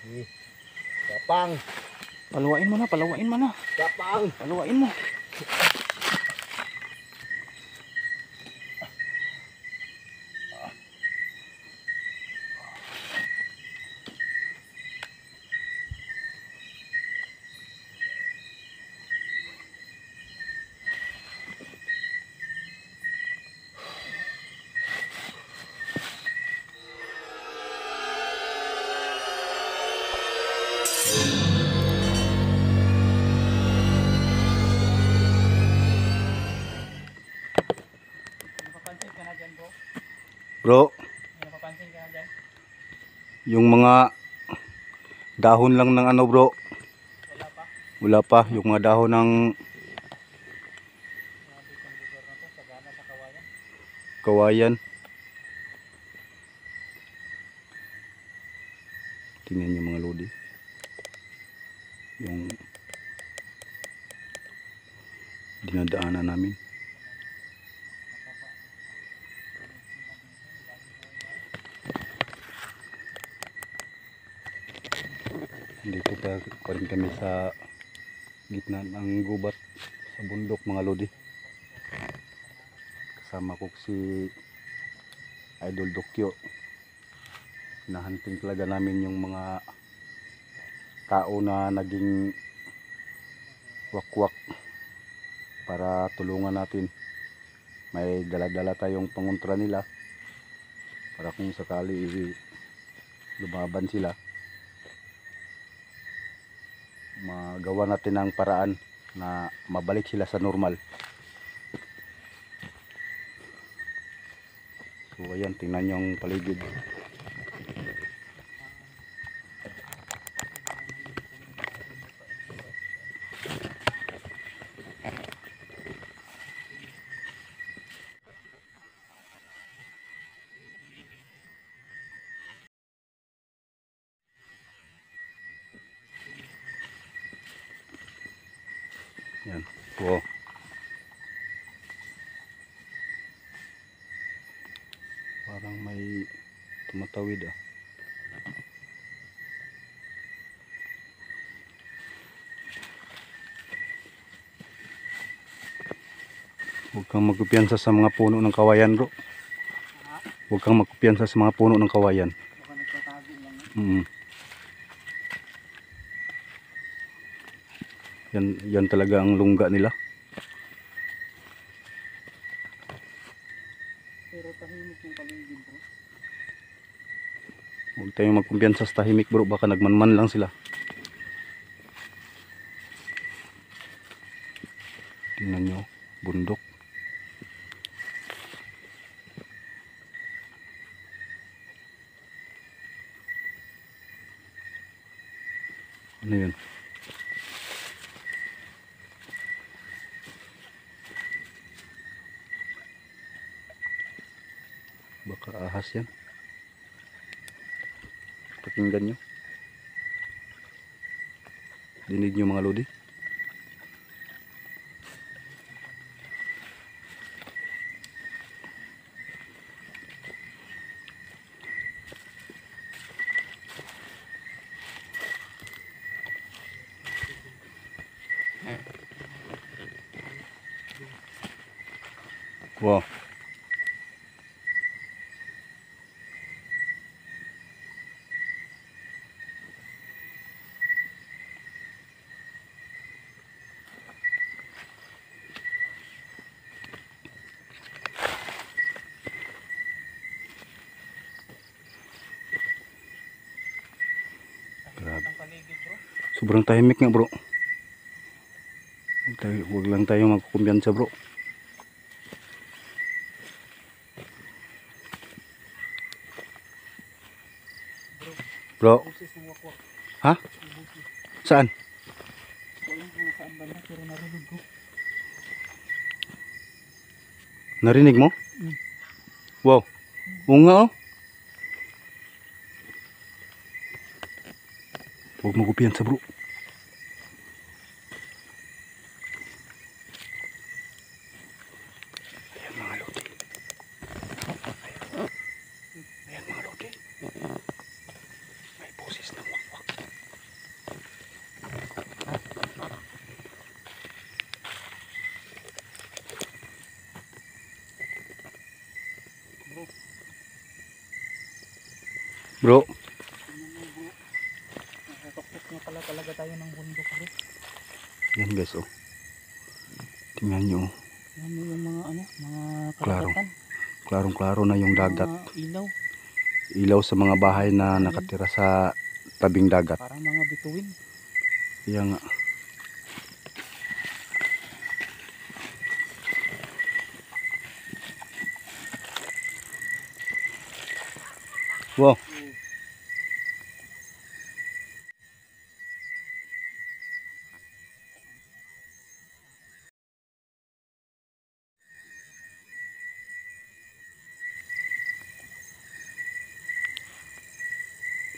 Gapang. Paluwain mo na, paluwain mo na. Gapang. Paluwain mo. Napapansin ka na dyan, bro? Bro, Napapansin ka na dyan? yung mga dahon lang ng ano bro. Wala pa. Wala pa. Yung mga dahon ng Grabe itong lugar na to, sagana sa kawayan. kawayan. Tingnan nyo mga lodi. Yung dinadaanan namin. Dito pa rin kami sa gitna ng gubat sa bundok mga lodi. Kasama ko si Idol Dokyo. Hinahunting talaga namin yung mga tao na naging wakwak para tulungan natin. May dala-dala tayong pangontra nila para kung sakali lumaban sila, magawa natin ang paraan na mabalik sila sa normal. So ayan, tingnan nyo ang paligid. Yan po. Parang may tumatawid ah. Huwag kang magkumpiyansa sa mga puno ng kawayan bro. Huwag kang magkumpiyansa sa mga puno ng kawayan. Baka nagtatago lang. Yan talaga ang lungga nila. Pero tahimik yung paligid, bro. Huwag tayong magkumpiyansa sa tahimik bro. Baka nagmanman lang sila. Tingnan nyo, bundok. Ano yun? Baka ahas yan. Pakinggan nyo. Dinig nyo mga lodi. Wow. Grabe. Ang paligid, bro. Sobrang tahimik nga bro. Huwag lang tayo magkumpiyansa bro. Bro. Boses ng wakwak. Ha? Saan? Walang kung nasaan banda, pero narinig ko. Narinig mo? Wow. Oo nga oh. Huwag magkumpiyansa bro. Ayan mga lodi. Ayan mga lodi. May boses ng wakwak. Bro, Tingnan mo bro. Nakatuktok na pala talaga tayo ng bundok bro. yan guys oh. Tingnan nyo, Yan mo yung mga ano, mga Klaro. karagatan. klarong-klaro na yung dagat. Mga ilaw, Ilaw sa mga bahay na nakatira sa tabing dagat. parang mga bituin. Kaya nga. Wow.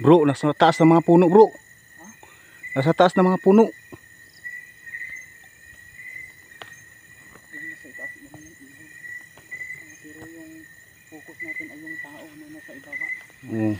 Bro, nasa taas ng mga puno bro. Nasa taas ng mga puno. Yung nasa itaas naman ng ilaw. Pero yung focus natin ay yung tao na nasa ibaba. Oh.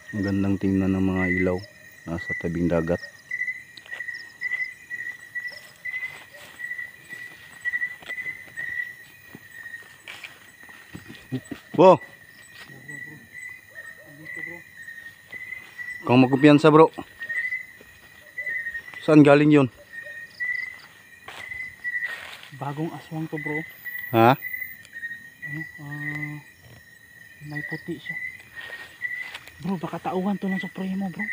Ang gandang tingnan ng mga ilaw nasa tabing dagat. Wow, Andito bro. kung magkumpiyansa bro. Saan galing yun? Bagong aswang to bro. Ha? Ano, may puti siya. Bro, baka tauhan to ng Supremo bro.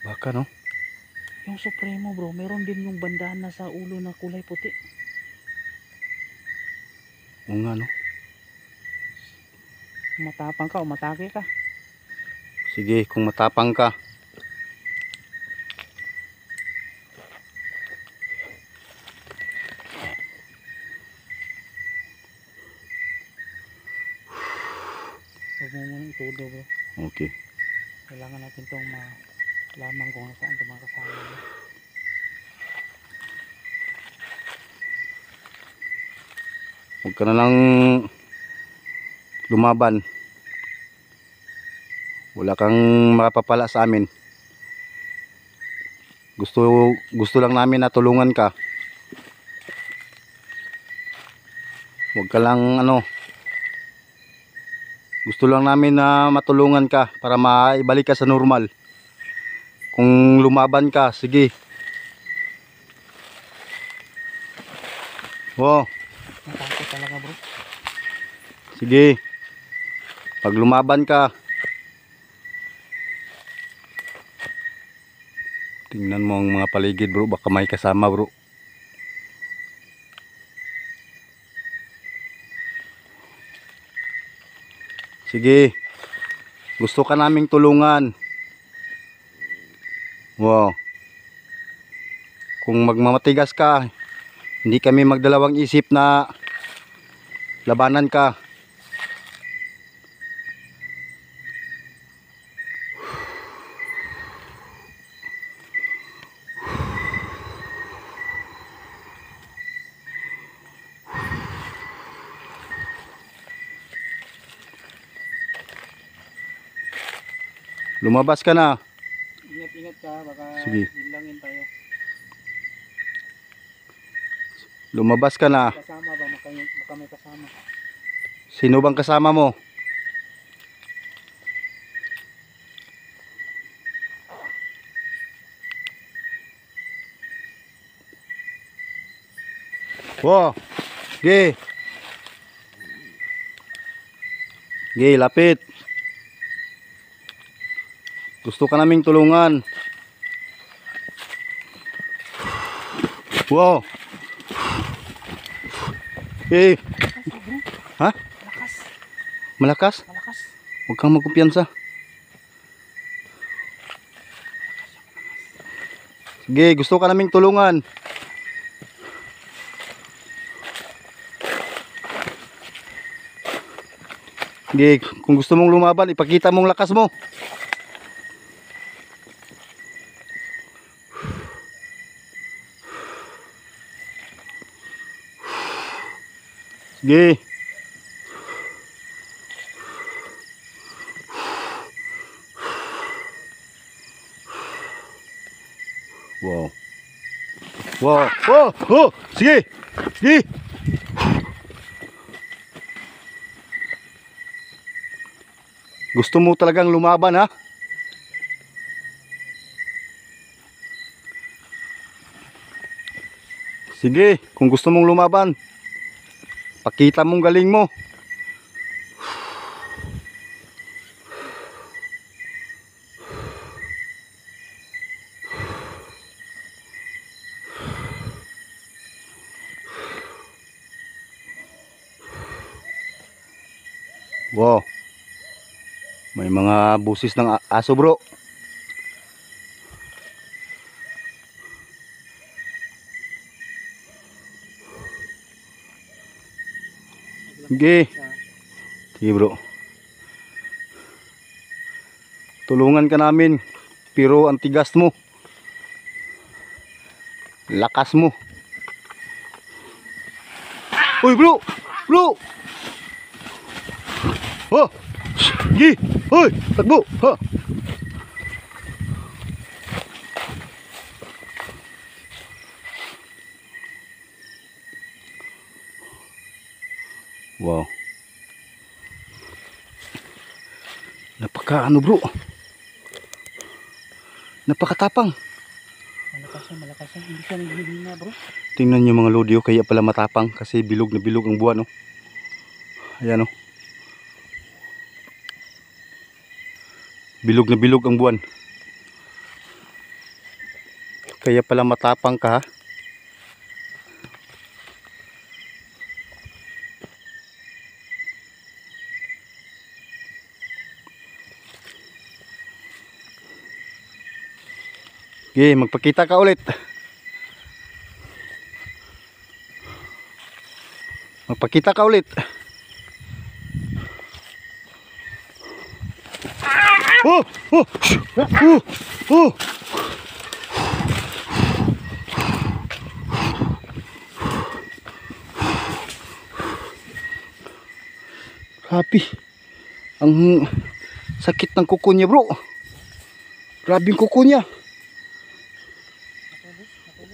Baka no? Yung Supremo bro, meron din yung bandana sa ulo na kulay puti. Oo nga no? Matapang ka o matake ka. Sige, kung matapang ka. Huwag mo muna itudo bro. Okay. Kailangan natin itong malaman kung saan ito mga kasama mo. Huwag ka na lang lumaban. Wala kang makapapala sa amin. Gusto lang namin na tulungan ka. Huwag ka lang ano. Gusto lang namin na matulungan ka para maibalik ka sa normal. Kung lumaban ka, sige. Wow, Natakot talaga bro. sige. Pag lumaban ka, tingnan mo ang mga paligid bro, baka may kasama bro. Sige. Gusto ka naming tulungan. Wow. Kung magmamatigas ka, hindi kami magdalawang isip na labanan ka. Lumabas ka na. Ingat-ingat ka, baka Sige. hilangin tayo. Lumabas ka na. Kasama ba? Baka may kasama. Sino bang kasama mo? Wow. Ge. Ge, lapit. Gusto ka naming tulungan. Wow. Eh, Lakas bro. ha? Lakas. Malakas? Malakas. Huwag kang magkumpiyansa. Sige, gusto ka naming tulungan. Sige, kung gusto mong lumaban, ipakita mong lakas mo. Sige. Wow. Wow. Oh, oh, sige. Sige. Gusto mo talagang lumaban, ha? Sige, kung gusto mong lumaban, pakita mong galing mo. Wow. May mga busis ng aso, bro. Sige. Sige, bro. Tulungan ka namin. Pero ang tigas mo. Lakas mo. Uy, bro. Bro. Oh. Sige. Uy, takbo. Ha. Wow. Napaka ano, bro. Napakatapang. Malakas yan. Hindi siya naghihina, bro. Tingnan nyo mga lodyo, kaya pala matapang kasi bilog na bilog ang buwan, no. Ayan, no. Bilog na bilog ang buwan. Kaya pala matapang ka, ha. Okay, magpakita ka ulit. Magpakita ka ulit. Oh, oh, oh, oh. Grabe. Ang sakit ng kuko niya, bro. Grabe yung kuko niya.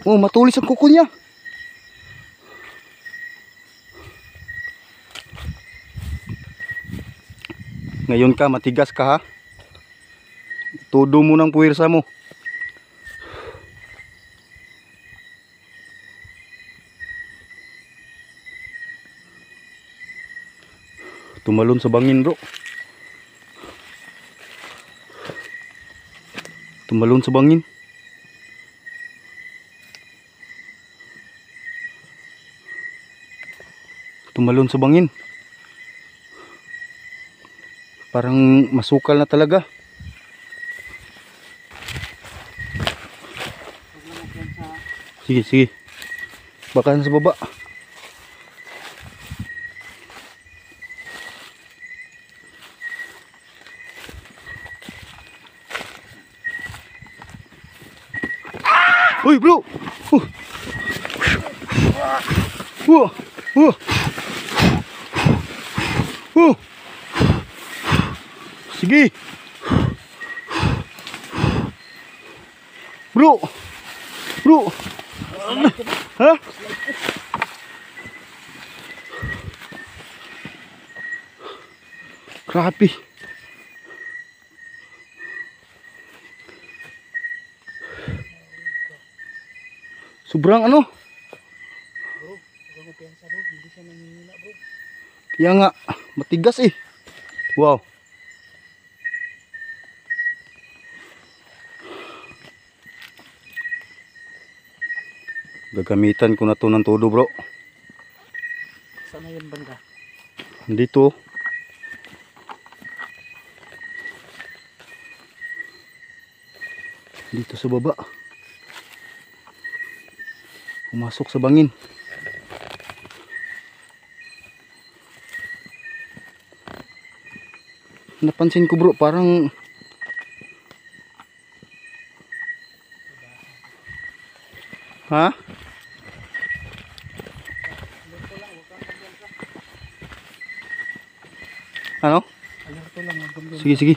Oh, matulis ang kuko niya. Ngayon ka, matigas ka, ha. Todo mo ng puwersa mo. Tumalon sa bangin, bro. Tumalon sa bangin. Tumalon sa bangin. Parang masukal na talaga. Sige, sige. Baka nasa baba. Uy, bro. Sige. Bro. Bro. Ha? Grabe. Sobrang ano? Bro, huwag mo piyansa, bro. Hindi siya nanghihina, bro. Kaya nga, matigas eh. Wow. Gagamitan ko na to ng todo, bro. Sana yan banda? Dito. Dito sa baba. Pumasok sa bangin. Napansin ko bro, parang ha? Ano? Alerto lang, huwag kang Sige, sige.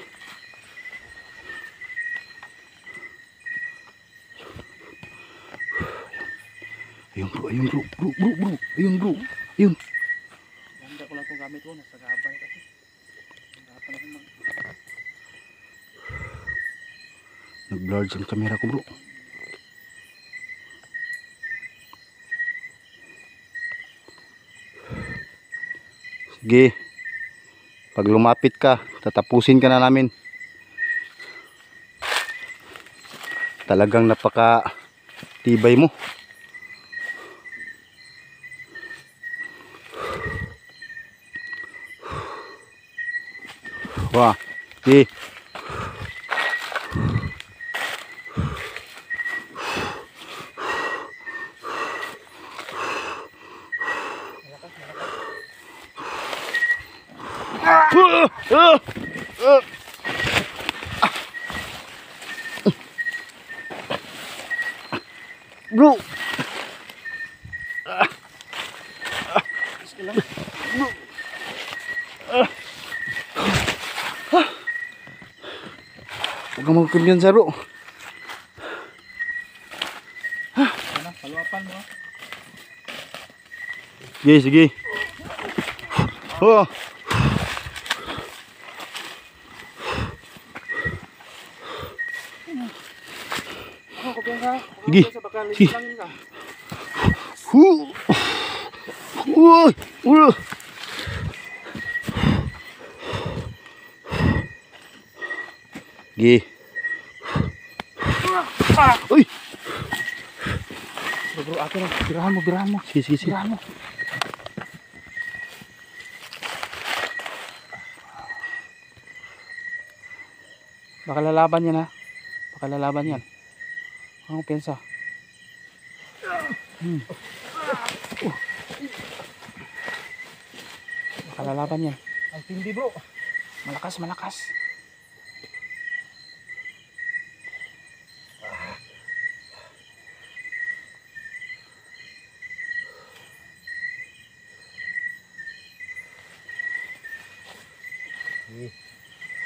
Ayun bro, ayun bro, bro, bro, bro. Ayun bro, ayun. ganda ko lang itong gamit ko, nasa gabay kasi. Hirapan ako Nag-blurred sa camera ko bro. Sige. Pag lumapit ka, tatapusin ka na namin. Talagang napaka tibay mo. Wah, sige. Bro. Huwag kang magkumpiyansa bro. Ano, paluapan mo. Sige, sige. Oh. Ako, kumpiyansa. Sige. Baka Sige. langin ka. Uy, uy. Sige. Uy. Bro, akin na. Birahan mo, birahan mo. Sige, sige, sige. Birahan mo. Baka lalaban yan ha. Baka lalaban yan. Ano kumpiyansa? Baka lalaban yan. Ang tindi bro. Malakas, malakas.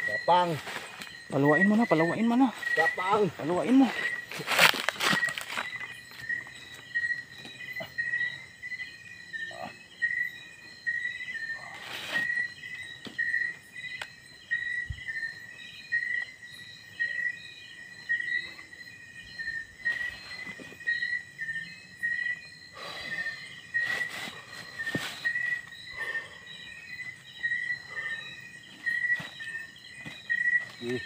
Gapang. Paluwain mo na, paluwain mo na. Gapang. Paluwain mo. Sige.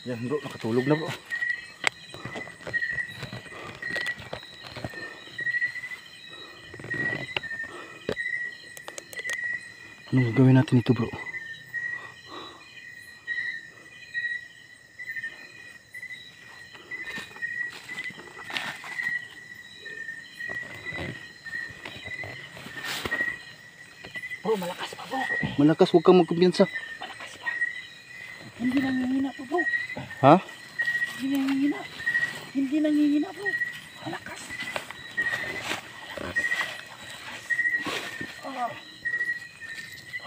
Yan bro, nakatulog na bro. Anong gagawin natin ito bro? Bro, malakas pa bro. Malakas, huwag kang magkumpiyansa. Malakas pa. Hindi nangihina to bro. Ha? Hindi nangihina. Hindi nangihina bro. Malakas.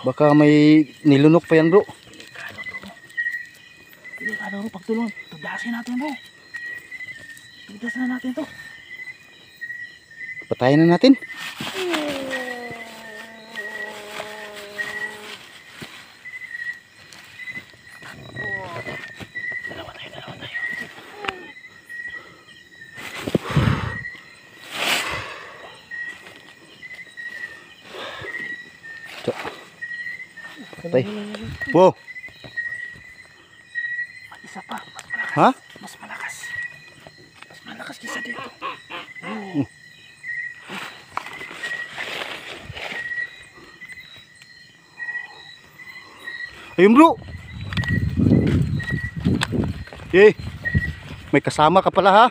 Baka may nilunok pa yan bro. Delikado to. Delikado bro, pagtulong. Tudasin natin bro. Tudasin na natin to. Patayin na natin. Dalawa tayo, dalawa tayo. Patay. Wow. Isa pa, mas malakas. Ha? Mas malakas. Mas malakas kisa dito. Ayun bro. Eh. May kasama ka pala ha?